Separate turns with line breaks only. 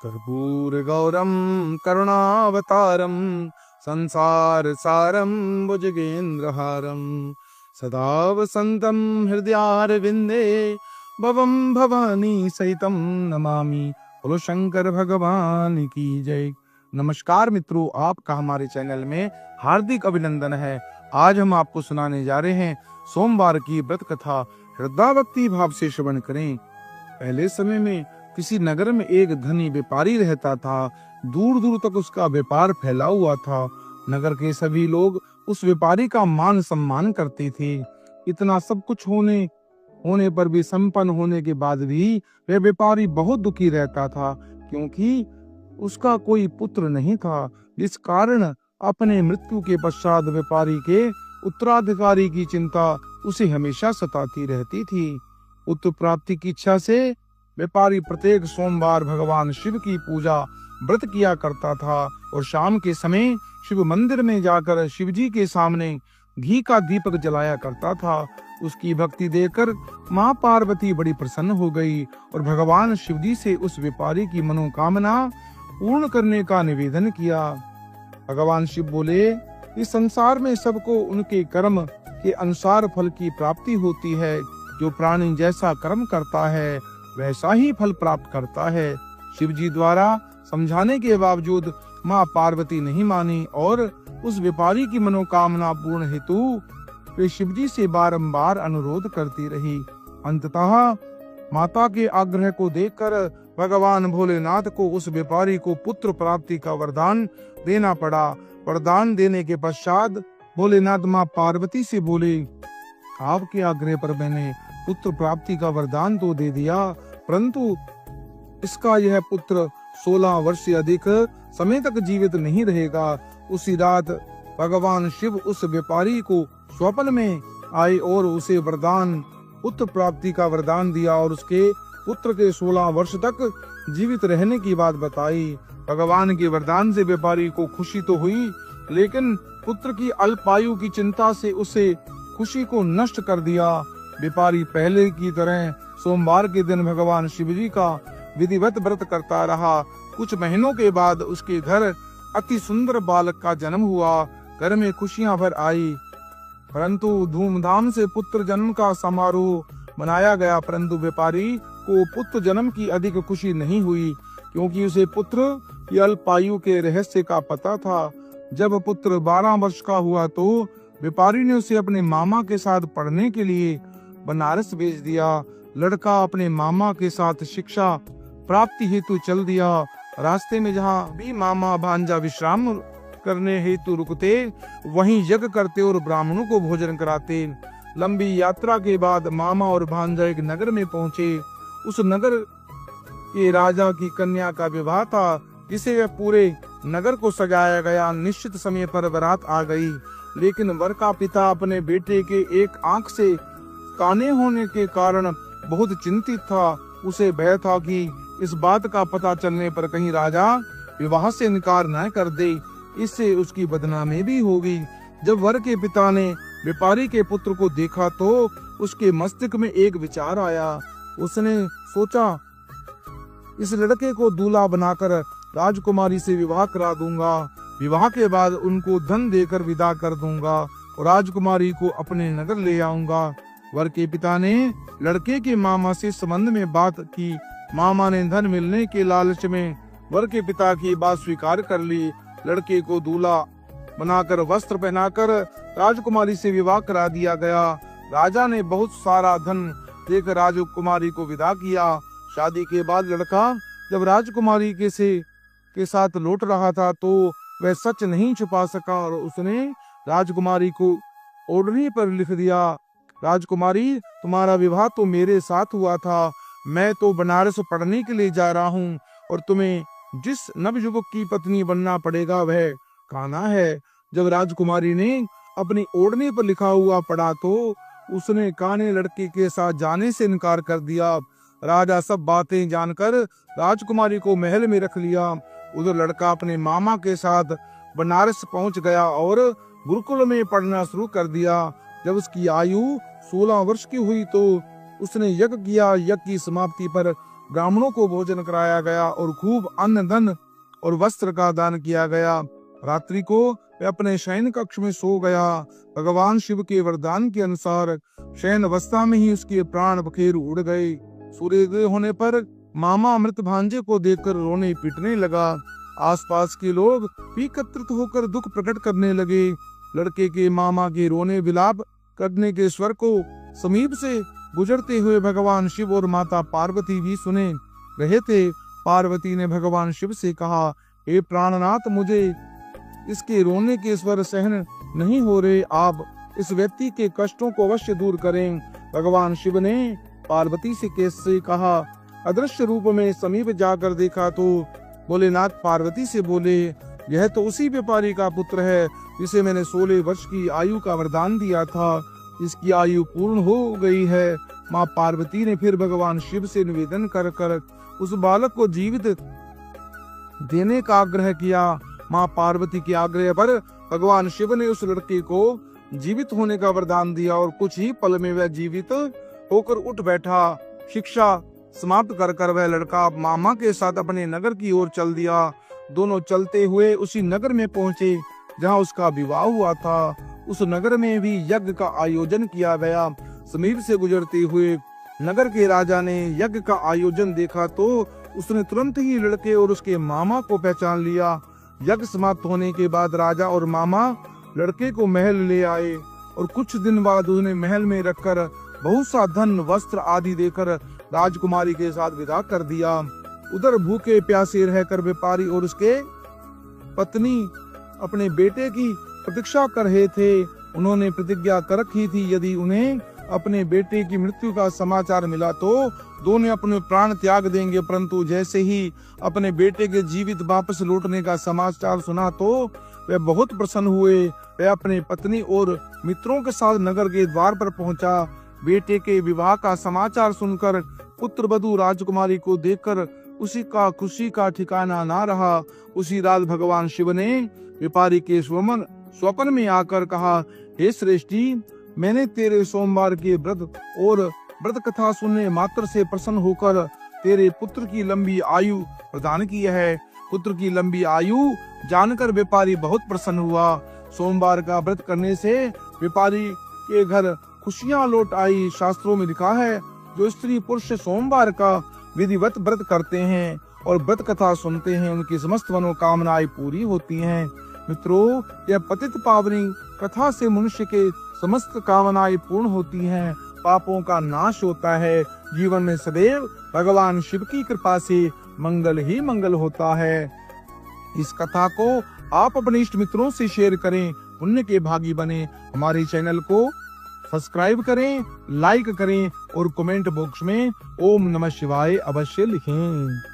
कर्पूरगौरं करुणावतारं संसारसारं भुजगेन्द्रहारं सदा वसन्तं हृदयारविन्दे भवं भवानी सहितं नमामि। बोलो शंकर भगवान की जय। नमस्कार मित्रों, आपका हमारे चैनल में हार्दिक अभिनंदन है। आज हम आपको सुनाने जा रहे हैं सोमवार की व्रत कथा। श्रद्धा भक्ति भाव से श्रवण करें। पहले समय में किसी नगर में एक धनी व्यापारी रहता था। दूर दूर तक उसका व्यापार फैला हुआ था। नगर के सभी लोग उस व्यापारी का मान सम्मान करते थे। इतना सब कुछ होने पर भी, संपन्न होने के बाद भी वह व्यापारी बहुत दुखी रहता था, क्योंकि उसका कोई पुत्र नहीं था, जिस कारण अपने मृत्यु के पश्चात व्यापारी के उत्तराधिकारी की चिंता उसे हमेशा सताती रहती थी। पुत्र प्राप्ति की इच्छा से व्यापारी प्रत्येक सोमवार भगवान शिव की पूजा व्रत किया करता था और शाम के समय शिव मंदिर में जाकर शिव जी के सामने घी का दीपक जलाया करता था। उसकी भक्ति देखकर माँ पार्वती बड़ी प्रसन्न हो गई और भगवान शिव जी से उस व्यापारी की मनोकामना पूर्ण करने का निवेदन किया। भगवान शिव बोले, इस संसार में सबको उनके कर्म के अनुसार फल की प्राप्ति होती है। जो प्राणी जैसा कर्म करता है वैसा ही फल प्राप्त करता है। शिव जी द्वारा समझाने के बावजूद माँ पार्वती नहीं मानी और उस व्यापारी की मनोकामना पूर्ण हेतु वे शिव जी से बारंबार अनुरोध करती रही। अंततः माता के आग्रह को देखकर भगवान भोलेनाथ को उस व्यापारी को पुत्र प्राप्ति का वरदान देना पड़ा। वरदान देने के पश्चात भोलेनाथ माँ पार्वती से बोले, आपके आग्रह पर मैंने पुत्र प्राप्ति का वरदान तो दे दिया, परंतु इसका यह पुत्र 16 वर्ष से अधिक समय तक जीवित नहीं रहेगा। उसी रात भगवान शिव उस व्यापारी को स्वप्न में आए और उसे वरदान पुत्र प्राप्ति का वरदान दिया और उसके पुत्र के 16 वर्ष तक जीवित रहने की बात बताई। भगवान के वरदान से व्यापारी को खुशी तो हुई, लेकिन पुत्र की अल्पायु की चिंता से उसे खुशी को नष्ट कर दिया। व्यापारी पहले की तरह सोमवार के दिन भगवान शिव जी का विधिवत व्रत करता रहा। कुछ महीनों के बाद उसके घर अति सुंदर बालक का जन्म हुआ। घर में खुशियां भर आई, परंतु धूमधाम से पुत्र जन्म का समारोह मनाया गया। परंतु व्यापारी को पुत्र जन्म की अधिक खुशी नहीं हुई, क्योंकि उसे पुत्र की अल्पायु के रहस्य का पता था। जब पुत्र 12 वर्ष का हुआ तो व्यापारी ने उसे अपने मामा के साथ पढ़ने के लिए बनारस भेज दिया। लड़का अपने मामा के साथ शिक्षा प्राप्ति हेतु चल दिया। रास्ते में जहाँ भी मामा भांजा विश्राम करने हेतु रुकते, वहीं यज्ञ करते और ब्राह्मणों को भोजन कराते। लंबी यात्रा के बाद मामा और भांजा एक नगर में पहुँचे। उस नगर के राजा की कन्या का विवाह था, जिसे वह पूरे नगर को सजाया गया। निश्चित समय पर बारात आ गई, लेकिन वर का पिता अपने बेटे के एक आंख से काने होने के कारण बहुत चिंतित था। उसे भय था कि इस बात का पता चलने पर कहीं राजा विवाह से इनकार न कर दे, इससे उसकी बदनामी भी होगी। जब वर के पिता ने व्यापारी के पुत्र को देखा तो उसके मस्तिष्क में एक विचार आया। उसने सोचा, इस लड़के को दूल्हा बनाकर राजकुमारी से विवाह करा दूंगा। विवाह के बाद उनको धन देकर विदा कर दूंगा और राजकुमारी को अपने नगर ले आऊंगा। वर के पिता ने लड़के के मामा से संबंध में बात की। मामा ने धन मिलने के लालच में वर के पिता की बात स्वीकार कर ली। लड़के को दूल्हा बनाकर वस्त्र पहनाकर राजकुमारी से विवाह करा दिया गया। राजा ने बहुत सारा धन देकर राजकुमारी को विदा किया। शादी के बाद लड़का जब राजकुमारी के साथ लौट रहा था तो वह सच नहीं छुपा सका और उसने राजकुमारी को ओढ़नी पर लिख दिया, राजकुमारी, तुम्हारा विवाह तो मेरे साथ हुआ था। मैं तो बनारस पढ़ने के लिए जा रहा हूँ और तुम्हें जिस नवयुवक की पत्नी बनना पड़ेगा वह कान्हा है। जब राजकुमारी ने अपनी ओढ़नी पर लिखा हुआ पढ़ा तो उसने कान्हे लड़के के साथ जाने से इनकार कर दिया। राजा सब बातें जानकर राजकुमारी को महल में रख लिया। उधर लड़का अपने मामा के साथ बनारस पहुंच गया और गुरुकुल में पढ़ना शुरू कर दिया। जब उसकी आयु 16 वर्ष की हुई तो उसने यज्ञ किया। यज्ञ की समाप्ति पर ब्राह्मणों को भोजन कराया गया और खूब अन्न धन और वस्त्र का दान किया गया। रात्रि को वह अपने शयन कक्ष में सो गया। भगवान शिव के वरदान के अनुसार शयन अवस्था में ही उसके प्राण बखेर उड़ गए। सूर्योदय होने पर मामा मृत भांजे को देखकर रोने पीटने लगा। आसपास के लोग भी एकत्रित होकर दुख प्रकट करने लगे। लड़के के मामा के रोने विलाप करने के स्वर को समीप से गुजरते हुए भगवान शिव और माता पार्वती भी सुने रहे थे। पार्वती ने भगवान शिव से कहा, हे प्राणनाथ, मुझे इसके रोने के स्वर सहन नहीं हो रहे, आप इस व्यक्ति के कष्टों को अवश्य दूर करें। भगवान शिव ने पार्वती से कैसे कहा। अदृश्य रूप में समीप जाकर देखा तो भोलेनाथ पार्वती से बोले, यह तो उसी व्यापारी का पुत्र है जिसे मैंने 16 वर्ष की आयु का वरदान दिया था। इसकी आयु पूर्ण हो गई है। माँ पार्वती ने फिर भगवान शिव से निवेदन कर उस बालक को जीवित देने का आग्रह किया। माँ पार्वती के आग्रह पर भगवान शिव ने उस लड़के को जीवित होने का वरदान दिया और कुछ ही पल में वह जीवित होकर उठ बैठा। शिक्षा समाप्त कर वह लड़का मामा के साथ अपने नगर की ओर चल दिया। दोनों चलते हुए उसी नगर में पहुंचे जहां उसका विवाह हुआ था। उस नगर में भी यज्ञ का आयोजन किया गया। समीप से गुजरते हुए नगर के राजा ने यज्ञ का आयोजन देखा तो उसने तुरंत ही लड़के और उसके मामा को पहचान लिया। यज्ञ समाप्त होने के बाद राजा और मामा लड़के को महल ले आए और कुछ दिन बाद उन्हें महल में रखकर बहुत सा धन वस्त्र आदि देकर राजकुमारी के साथ विदा कर दिया। उधर भूखे प्यासे रहकर व्यापारी और उसके पत्नी अपने बेटे की प्रतीक्षा कर रहे थे। उन्होंने प्रतिज्ञा कर रखी थी, यदि उन्हें अपने बेटे की मृत्यु का समाचार मिला तो दोनों अपने प्राण त्याग देंगे। परंतु जैसे ही अपने बेटे के जीवित वापस लौटने का समाचार सुना तो वे बहुत प्रसन्न हुए। वे अपने पत्नी और मित्रों के साथ नगर के द्वार पर पहुंचा। बेटे के विवाह का समाचार सुनकर पुत्र वधू राजकुमारी को देखकर उसी का खुशी का ठिकाना ना रहा। उसी रात भगवान शिव ने व्यापारी के स्वप्न में आकर कहा, हे श्रेष्ठी, मैंने तेरे सोमवार के व्रत और व्रत कथा सुनने मात्र से प्रसन्न होकर तेरे पुत्र की लंबी आयु प्रदान की है। पुत्र की लंबी आयु जानकर व्यापारी बहुत प्रसन्न हुआ। सोमवार का व्रत करने से व्यापारी के घर खुशियां लौट आई। शास्त्रों में लिखा है, जो स्त्री पुरुष सोमवार का विधिवत व्रत करते हैं और व्रत कथा सुनते हैं, उनकी समस्त मनोकामनाएं पूरी होती हैं। मित्रों, यह पतित पावनी कथा से मनुष्य के समस्त कामनाएं पूर्ण होती हैं, पापों का नाश होता है। जीवन में सदैव भगवान शिव की कृपा से मंगल ही मंगल होता है। इस कथा को आप अपने इष्ट मित्रों से शेयर करें, पुण्य के भागी बने। हमारे चैनल को सब्सक्राइब करें, लाइक करें और कमेंट बॉक्स में ओम नमः शिवाय अवश्य लिखें।